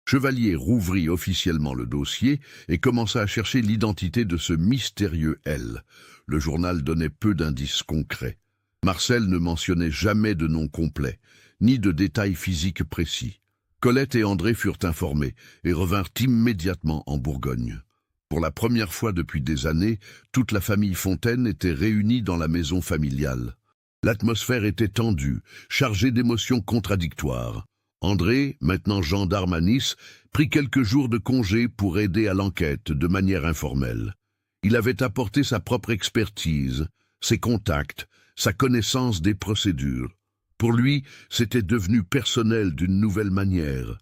Chevalier rouvrit officiellement le dossier et commença à chercher l'identité de ce mystérieux L. Le journal donnait peu d'indices concrets. Marcel ne mentionnait jamais de nom complet, ni de détails physiques précis. Colette et André furent informés et revinrent immédiatement en Bourgogne. Pour la première fois depuis des années, toute la famille Fontaine était réunie dans la maison familiale. L'atmosphère était tendue, chargée d'émotions contradictoires. André, maintenant gendarme à Nice, prit quelques jours de congé pour aider à l'enquête de manière informelle. Il avait apporté sa propre expertise, ses contacts, sa connaissance des procédures. Pour lui, c'était devenu personnel d'une nouvelle manière.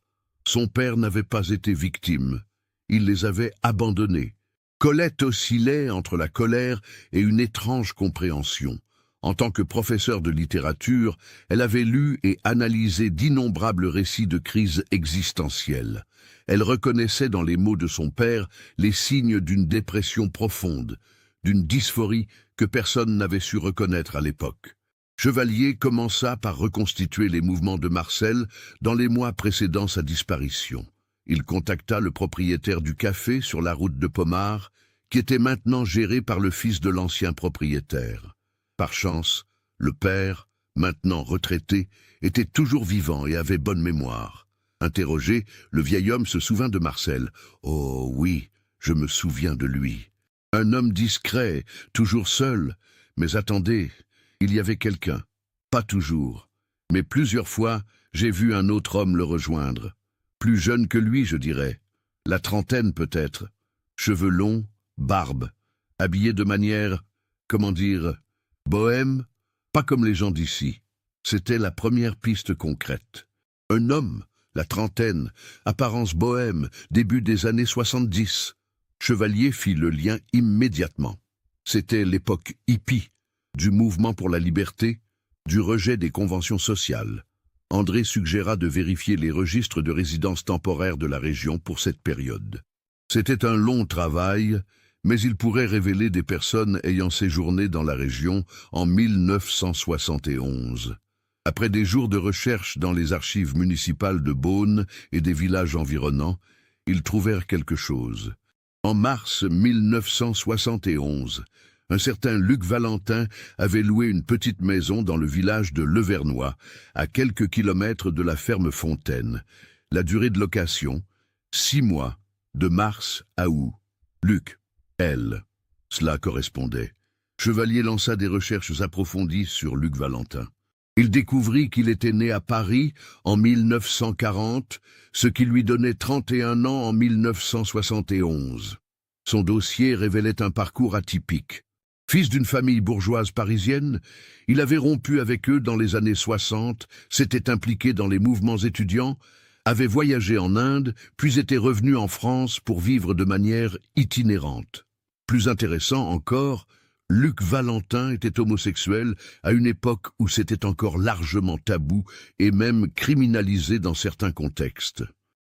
Son père n'avait pas été victime. Il les avait abandonnés. Colette oscillait entre la colère et une étrange compréhension. En tant que professeure de littérature, elle avait lu et analysé d'innombrables récits de crises existentielles. Elle reconnaissait dans les mots de son père les signes d'une dépression profonde, d'une dysphorie que personne n'avait su reconnaître à l'époque. Chevalier commença par reconstituer les mouvements de Marcel dans les mois précédant sa disparition. Il contacta le propriétaire du café sur la route de Pommard, qui était maintenant géré par le fils de l'ancien propriétaire. Par chance, le père, maintenant retraité, était toujours vivant et avait bonne mémoire. Interrogé, le vieil homme se souvint de Marcel. « Oh oui, je me souviens de lui. Un homme discret, toujours seul. Mais attendez, il y avait quelqu'un. Pas toujours. Mais plusieurs fois, j'ai vu un autre homme le rejoindre. Plus jeune que lui, je dirais. La trentaine peut-être. Cheveux longs, barbe. Habillé de manière, comment dire, bohème, pas comme les gens d'ici. C'était la première piste concrète. Un homme, la trentaine, apparence bohème, début des années 70. Chevalier fit le lien immédiatement. C'était l'époque hippie, du mouvement pour la liberté, du rejet des conventions sociales. André suggéra de vérifier les registres de résidence temporaire de la région pour cette période. C'était un long travail, mais il pourrait révéler des personnes ayant séjourné dans la région en 1971. Après des jours de recherche dans les archives municipales de Beaune et des villages environnants, ils trouvèrent quelque chose. En mars 1971, un certain Luc Valentin avait loué une petite maison dans le village de Levernois, à quelques kilomètres de la ferme Fontaine. La durée de location, 6 mois, de mars à août. Luc, elle. Cela correspondait. Chevalier lança des recherches approfondies sur Luc Valentin. Il découvrit qu'il était né à Paris en 1940, ce qui lui donnait 31 ans en 1971. Son dossier révélait un parcours atypique. Fils d'une famille bourgeoise parisienne, il avait rompu avec eux dans les années 60, s'était impliqué dans les mouvements étudiants, avait voyagé en Inde, puis était revenu en France pour vivre de manière itinérante. Plus intéressant encore, Luc Valentin était homosexuel à une époque où c'était encore largement tabou et même criminalisé dans certains contextes.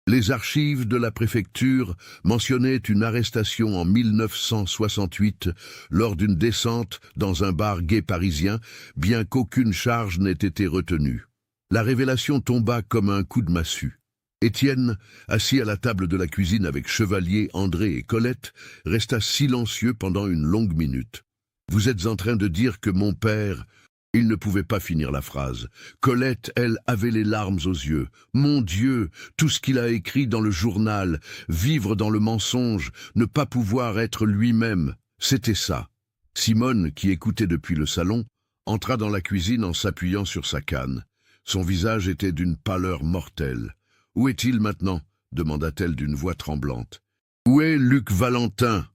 Les archives de la préfecture mentionnaient une arrestation en 1968 lors d'une descente dans un bar gay parisien, bien qu'aucune charge n'ait été retenue. La révélation tomba comme un coup de massue. Étienne, assis à la table de la cuisine avec Chevalier, André et Colette, resta silencieux pendant une longue minute. « Vous êtes en train de dire que mon père... » Il ne pouvait pas finir la phrase. Colette, elle, avait les larmes aux yeux. Mon Dieu, tout ce qu'il a écrit dans le journal, vivre dans le mensonge, ne pas pouvoir être lui-même, c'était ça. Simone, qui écoutait depuis le salon, entra dans la cuisine en s'appuyant sur sa canne. Son visage était d'une pâleur mortelle. « Où est-il maintenant » demanda-t-elle d'une voix tremblante. « Où est Luc Valentin »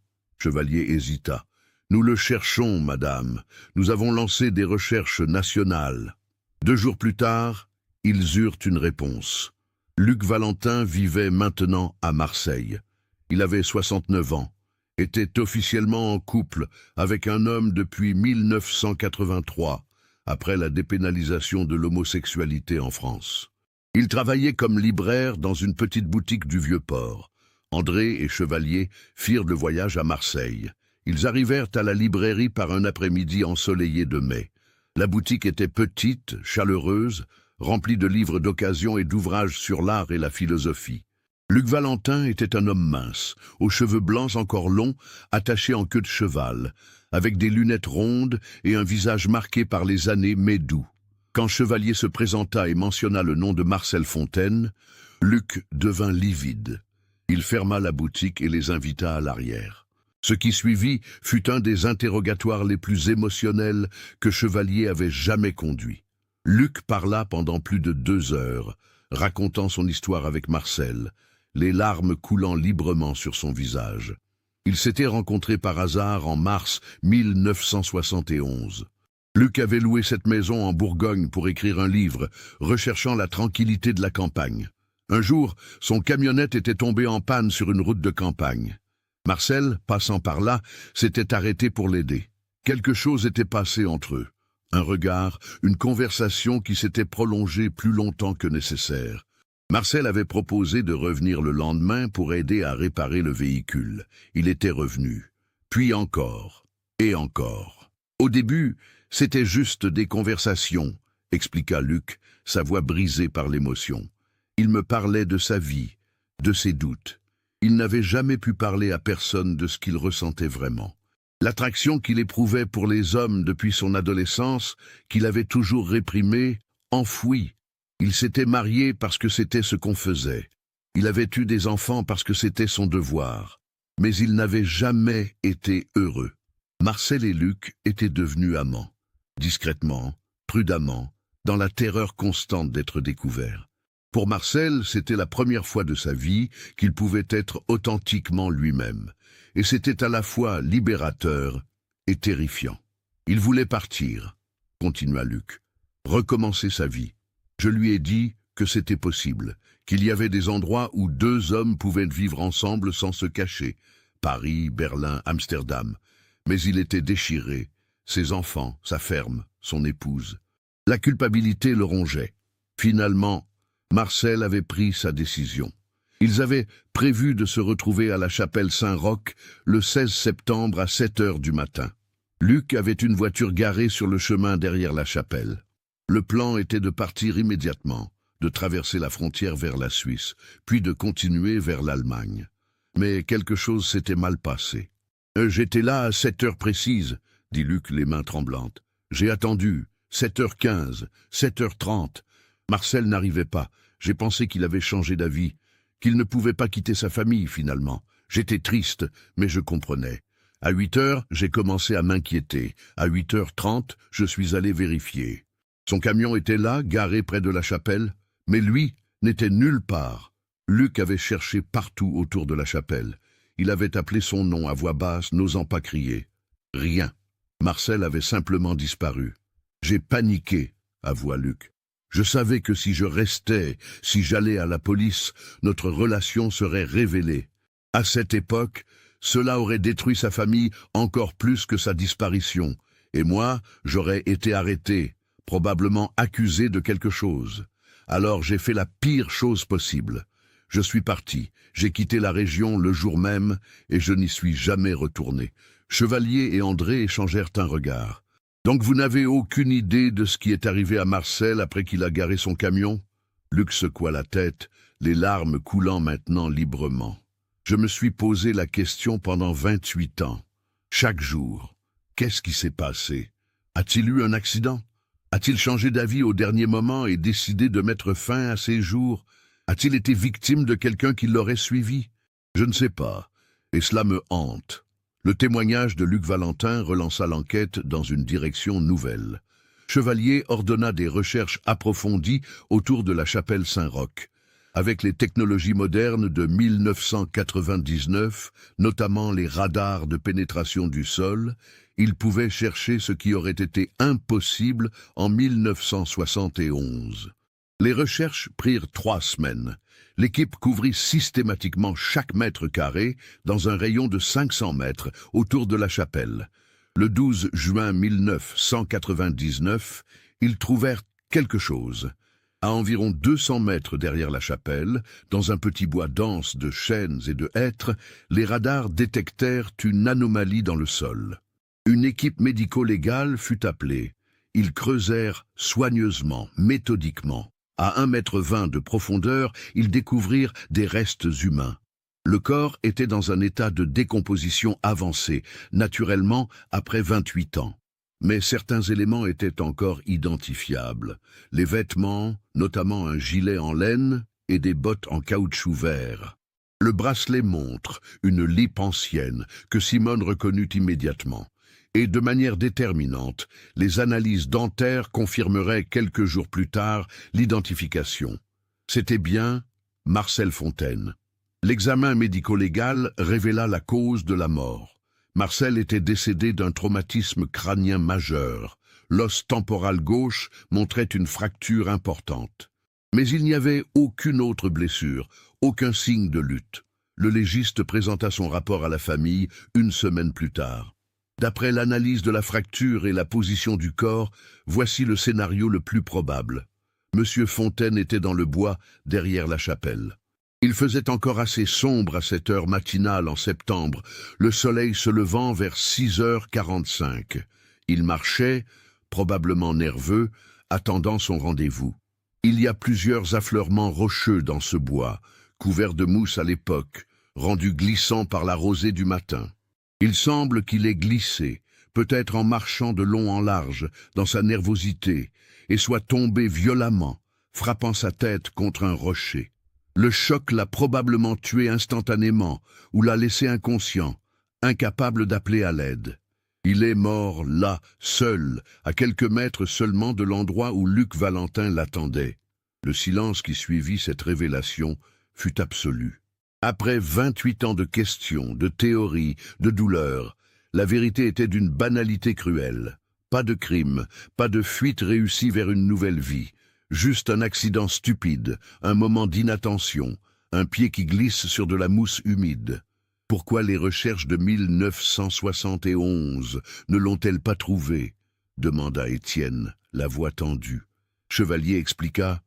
Chevalier hésita. « Nous le cherchons, madame. Nous avons lancé des recherches nationales. » 2 jours plus tard, ils eurent une réponse. Luc Valentin vivait maintenant à Marseille. Il avait 69 ans, était officiellement en couple avec un homme depuis 1983, après la dépénalisation de l'homosexualité en France. Il travaillait comme libraire dans une petite boutique du Vieux-Port. André et Chevalier firent le voyage à Marseille. Ils arrivèrent à la librairie par un après-midi ensoleillé de mai. La boutique était petite, chaleureuse, remplie de livres d'occasion et d'ouvrages sur l'art et la philosophie. Luc Valentin était un homme mince, aux cheveux blancs encore longs, attachés en queue de cheval, avec des lunettes rondes et un visage marqué par les années mais doux. Quand Chevalier se présenta et mentionna le nom de Marcel Fontaine, Luc devint livide. Il ferma la boutique et les invita à l'arrière. Ce qui suivit fut un des interrogatoires les plus émotionnels que Chevalier avait jamais conduits. Luc parla pendant plus de 2 heures, racontant son histoire avec Marcel, les larmes coulant librement sur son visage. Ils s'étaient rencontrés par hasard en mars 1971. Luc avait loué cette maison en Bourgogne pour écrire un livre, recherchant la tranquillité de la campagne. Un jour, son camionnette était tombée en panne sur une route de campagne. Marcel, passant par là, s'était arrêté pour l'aider. Quelque chose était passé entre eux. Un regard, une conversation qui s'était prolongée plus longtemps que nécessaire. Marcel avait proposé de revenir le lendemain pour aider à réparer le véhicule. Il était revenu. Puis encore. Et encore. Au début, c'était juste des conversations, expliqua Luc, sa voix brisée par l'émotion. Il me parlait de sa vie, de ses doutes. Il n'avait jamais pu parler à personne de ce qu'il ressentait vraiment. L'attraction qu'il éprouvait pour les hommes depuis son adolescence, qu'il avait toujours réprimée, enfouie. Il s'était marié parce que c'était ce qu'on faisait. Il avait eu des enfants parce que c'était son devoir. Mais il n'avait jamais été heureux. Marcel et Luc étaient devenus amants. Discrètement, prudemment, dans la terreur constante d'être découvert. Pour Marcel, c'était la première fois de sa vie qu'il pouvait être authentiquement lui-même. Et c'était à la fois libérateur et terrifiant. Il voulait partir, continua Luc, recommencer sa vie. Je lui ai dit que c'était possible, qu'il y avait des endroits où 2 hommes pouvaient vivre ensemble sans se cacher. Paris, Berlin, Amsterdam. Mais il était déchiré. Ses enfants, sa ferme, son épouse. La culpabilité le rongeait. Finalement, Marcel avait pris sa décision. Ils avaient prévu de se retrouver à la chapelle Saint-Roch le 16 septembre à 7 heures du matin. Luc avait une voiture garée sur le chemin derrière la chapelle. Le plan était de partir immédiatement, de traverser la frontière vers la Suisse, puis de continuer vers l'Allemagne. Mais quelque chose s'était mal passé. « J'étais là à 7 heures précises », dit Luc les mains tremblantes. « J'ai attendu, 7h15, 7h30. Marcel n'arrivait pas. J'ai pensé qu'il avait changé d'avis, qu'il ne pouvait pas quitter sa famille finalement. J'étais triste, mais je comprenais. À 8 heures, j'ai commencé à m'inquiéter. À 8h30, je suis allé vérifier. Son camion était là, garé près de la chapelle, mais lui n'était nulle part. Luc avait cherché partout autour de la chapelle. Il avait appelé son nom à voix basse, n'osant pas crier. Rien. Marcel avait simplement disparu. J'ai paniqué, avoua Luc. Je savais que si je restais, si j'allais à la police, notre relation serait révélée. À cette époque, cela aurait détruit sa famille encore plus que sa disparition. Et moi, j'aurais été arrêté, probablement accusé de quelque chose. Alors j'ai fait la pire chose possible. Je suis parti, j'ai quitté la région le jour même et je n'y suis jamais retourné. Chevalier et André échangèrent un regard. Donc vous n'avez aucune idée de ce qui est arrivé à Marcel après qu'il a garé son camion? Luc secoua la tête, les larmes coulant maintenant librement. Je me suis posé la question pendant 28 ans. Chaque jour. Qu'est-ce qui s'est passé? A-t-il eu un accident? A-t-il changé d'avis au dernier moment et décidé de mettre fin à ses jours? A-t-il été victime de quelqu'un qui l'aurait suivi? Je ne sais pas, et cela me hante. Le témoignage de Luc Valentin relança l'enquête dans une direction nouvelle. Chevalier ordonna des recherches approfondies autour de la chapelle Saint-Roch. Avec les technologies modernes de 1999, notamment les radars de pénétration du sol, il pouvait chercher ce qui aurait été impossible en 1971. Les recherches prirent 3 semaines. L'équipe couvrit systématiquement chaque mètre carré dans un rayon de 500 mètres autour de la chapelle. Le 12 juin 1999, ils trouvèrent quelque chose. À environ 200 mètres derrière la chapelle, dans un petit bois dense de chênes et de hêtres, les radars détectèrent une anomalie dans le sol. Une équipe médico-légale fut appelée. Ils creusèrent soigneusement, méthodiquement. À 1,20 m de profondeur, ils découvrirent des restes humains. Le corps était dans un état de décomposition avancée, naturellement après 28 ans. Mais certains éléments étaient encore identifiables. Les vêtements, notamment un gilet en laine et des bottes en caoutchouc vert. Le bracelet montre une lippe ancienne que Simone reconnut immédiatement. Et de manière déterminante, les analyses dentaires confirmeraient quelques jours plus tard l'identification. C'était bien Marcel Fontaine. L'examen médico-légal révéla la cause de la mort. Marcel était décédé d'un traumatisme crânien majeur. L'os temporal gauche montrait une fracture importante. Mais il n'y avait aucune autre blessure, aucun signe de lutte. Le légiste présenta son rapport à la famille une semaine plus tard. D'après l'analyse de la fracture et la position du corps, voici le scénario le plus probable. Monsieur Fontaine était dans le bois, derrière la chapelle. Il faisait encore assez sombre à cette heure matinale en septembre, le soleil se levant vers 6h45. Il marchait, probablement nerveux, attendant son rendez-vous. Il y a plusieurs affleurements rocheux dans ce bois, couvert de mousse à l'époque, rendu glissant par la rosée du matin. Il semble qu'il ait glissé, peut-être en marchant de long en large, dans sa nervosité, et soit tombé violemment, frappant sa tête contre un rocher. Le choc l'a probablement tué instantanément, ou l'a laissé inconscient, incapable d'appeler à l'aide. Il est mort là, seul, à quelques mètres seulement de l'endroit où Luc Valentin l'attendait. Le silence qui suivit cette révélation fut absolu. Après 28 ans de questions, de théories, de douleurs, la vérité était d'une banalité cruelle. Pas de crime, pas de fuite réussie vers une nouvelle vie. Juste un accident stupide, un moment d'inattention, un pied qui glisse sur de la mousse humide. Pourquoi les recherches de 1971 ne l'ont-elles pas trouvé? Demanda Étienne, la voix tendue. Chevalier expliqua.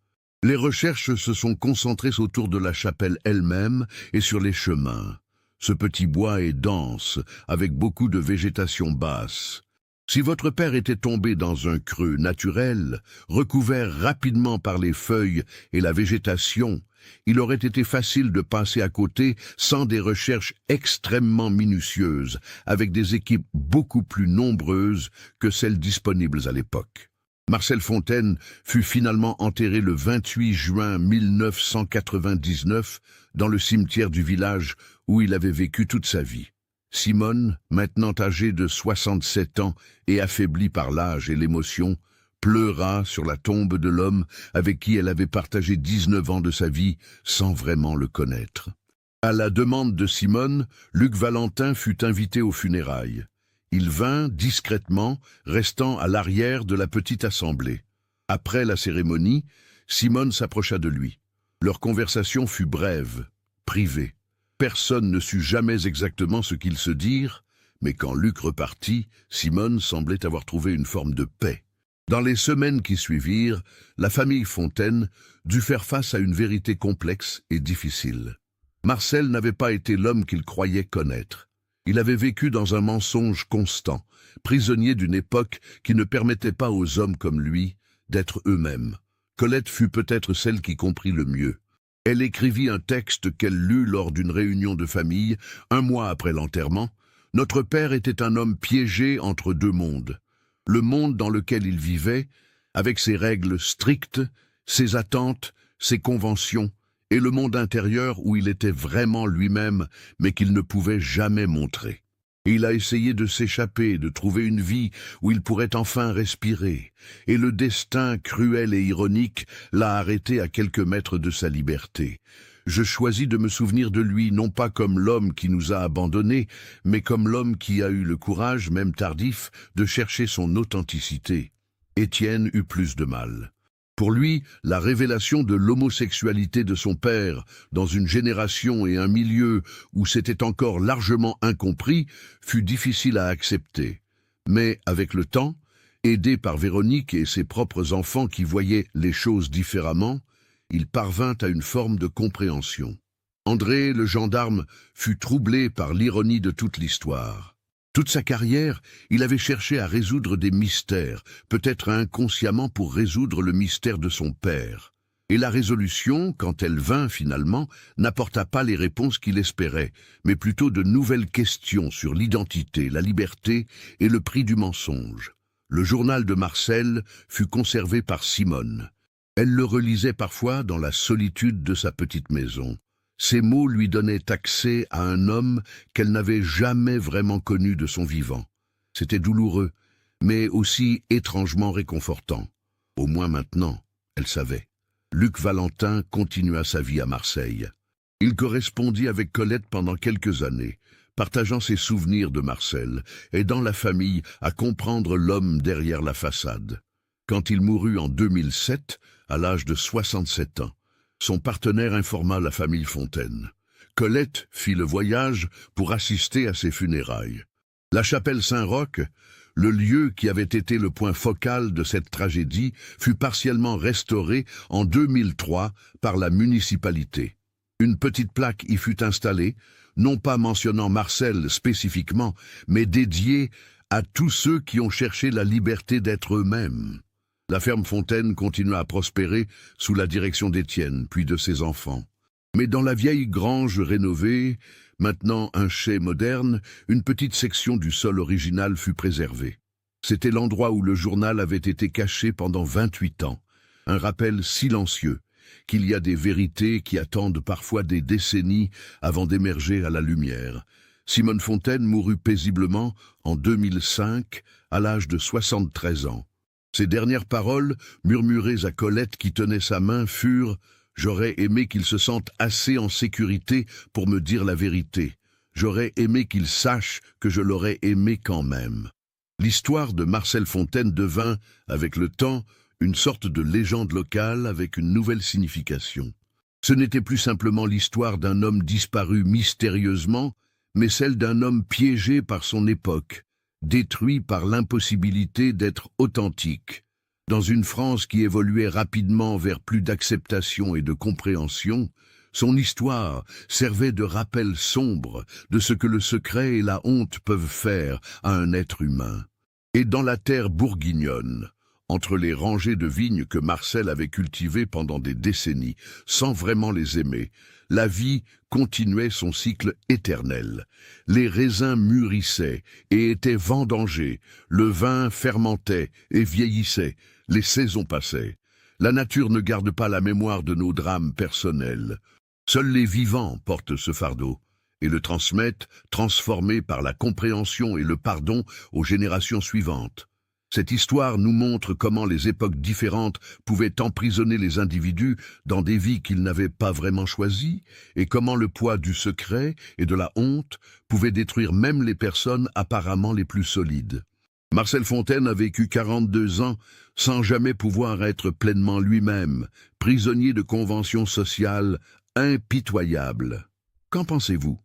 Les recherches se sont concentrées autour de la chapelle elle-même et sur les chemins. Ce petit bois est dense, avec beaucoup de végétation basse. Si votre père était tombé dans un creux naturel, recouvert rapidement par les feuilles et la végétation, il aurait été facile de passer à côté sans des recherches extrêmement minutieuses, avec des équipes beaucoup plus nombreuses que celles disponibles à l'époque. Marcel Fontaine fut finalement enterré le 28 juin 1999 dans le cimetière du village où il avait vécu toute sa vie. Simone, maintenant âgée de 67 ans et affaiblie par l'âge et l'émotion, pleura sur la tombe de l'homme avec qui elle avait partagé 19 ans de sa vie sans vraiment le connaître. À la demande de Simone, Luc Valentin fut invité aux funérailles. Il vint discrètement, restant à l'arrière de la petite assemblée. Après la cérémonie, Simone s'approcha de lui. Leur conversation fut brève, privée. Personne ne sut jamais exactement ce qu'ils se dirent, mais quand Luc repartit, Simone semblait avoir trouvé une forme de paix. Dans les semaines qui suivirent, la famille Fontaine dut faire face à une vérité complexe et difficile. Marcel n'avait pas été l'homme qu'il croyait connaître. Il avait vécu dans un mensonge constant, prisonnier d'une époque qui ne permettait pas aux hommes comme lui d'être eux-mêmes. Colette fut peut-être celle qui comprit le mieux. Elle écrivit un texte qu'elle lut lors d'une réunion de famille, 1 mois après l'enterrement. Notre père était un homme piégé entre deux mondes. Le monde dans lequel il vivait, avec ses règles strictes, ses attentes, ses conventions, et le monde intérieur où il était vraiment lui-même, mais qu'il ne pouvait jamais montrer. Il a essayé de s'échapper, de trouver une vie où il pourrait enfin respirer, et le destin cruel et ironique l'a arrêté à quelques mètres de sa liberté. Je choisis de me souvenir de lui non pas comme l'homme qui nous a abandonnés, mais comme l'homme qui a eu le courage, même tardif, de chercher son authenticité. Étienne eut plus de mal. Pour lui, la révélation de l'homosexualité de son père, dans une génération et un milieu où c'était encore largement incompris, fut difficile à accepter. Mais, avec le temps, aidé par Véronique et ses propres enfants qui voyaient les choses différemment, il parvint à une forme de compréhension. André, le gendarme, fut troublé par l'ironie de toute l'histoire. Toute sa carrière, il avait cherché à résoudre des mystères, peut-être inconsciemment pour résoudre le mystère de son père. Et la résolution, quand elle vint finalement, n'apporta pas les réponses qu'il espérait, mais plutôt de nouvelles questions sur l'identité, la liberté et le prix du mensonge. Le journal de Marcel fut conservé par Simone. Elle le relisait parfois dans la solitude de sa petite maison. Ces mots lui donnaient accès à un homme qu'elle n'avait jamais vraiment connu de son vivant. C'était douloureux, mais aussi étrangement réconfortant. Au moins maintenant, elle savait. Luc Valentin continua sa vie à Marseille. Il correspondit avec Colette pendant quelques années, partageant ses souvenirs de Marcel, aidant la famille à comprendre l'homme derrière la façade. Quand il mourut en 2007, à l'âge de 67 ans, son partenaire informa la famille Fontaine. Colette fit le voyage pour assister à ses funérailles. La chapelle Saint-Roch, le lieu qui avait été le point focal de cette tragédie, fut partiellement restauré en 2003 par la municipalité. Une petite plaque y fut installée, non pas mentionnant Marcel spécifiquement, mais dédiée à tous ceux qui ont cherché la liberté d'être eux-mêmes. La ferme Fontaine continua à prospérer sous la direction d'Étienne, puis de ses enfants. Mais dans la vieille grange rénovée, maintenant un chai moderne, une petite section du sol original fut préservée. C'était l'endroit où le journal avait été caché pendant 28 ans. Un rappel silencieux qu'il y a des vérités qui attendent parfois des décennies avant d'émerger à la lumière. Simone Fontaine mourut paisiblement en 2005, à l'âge de 73 ans. Ses dernières paroles, murmurées à Colette qui tenait sa main, furent « J'aurais aimé qu'il se sente assez en sécurité pour me dire la vérité. J'aurais aimé qu'il sache que je l'aurais aimé quand même. » L'histoire de Marcel Fontaine devint, avec le temps, une sorte de légende locale avec une nouvelle signification. Ce n'était plus simplement l'histoire d'un homme disparu mystérieusement, mais celle d'un homme piégé par son époque, détruit par l'impossibilité d'être authentique. Dans une France qui évoluait rapidement vers plus d'acceptation et de compréhension, son histoire servait de rappel sombre de ce que le secret et la honte peuvent faire à un être humain. Et dans la terre bourguignonne, entre les rangées de vignes que Marcel avait cultivées pendant des décennies, sans vraiment les aimer, la vie continuait son cycle éternel. Les raisins mûrissaient et étaient vendangés, le vin fermentait et vieillissait, les saisons passaient. La nature ne garde pas la mémoire de nos drames personnels. Seuls les vivants portent ce fardeau et le transmettent, transformé par la compréhension et le pardon aux générations suivantes. Cette histoire nous montre comment les époques différentes pouvaient emprisonner les individus dans des vies qu'ils n'avaient pas vraiment choisies, et comment le poids du secret et de la honte pouvait détruire même les personnes apparemment les plus solides. Marcel Fontaine a vécu 42 ans sans jamais pouvoir être pleinement lui-même, prisonnier de conventions sociales impitoyables. Qu'en pensez-vous?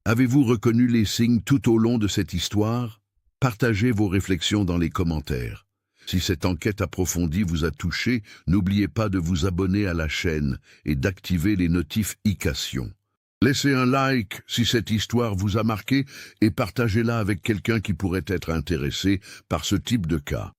Avez-vous reconnu les signes tout au long de cette histoire? Partagez vos réflexions dans les commentaires. Si cette enquête approfondie vous a touché, n'oubliez pas de vous abonner à la chaîne et d'activer les notifications. Laissez un like si cette histoire vous a marqué et partagez-la avec quelqu'un qui pourrait être intéressé par ce type de cas.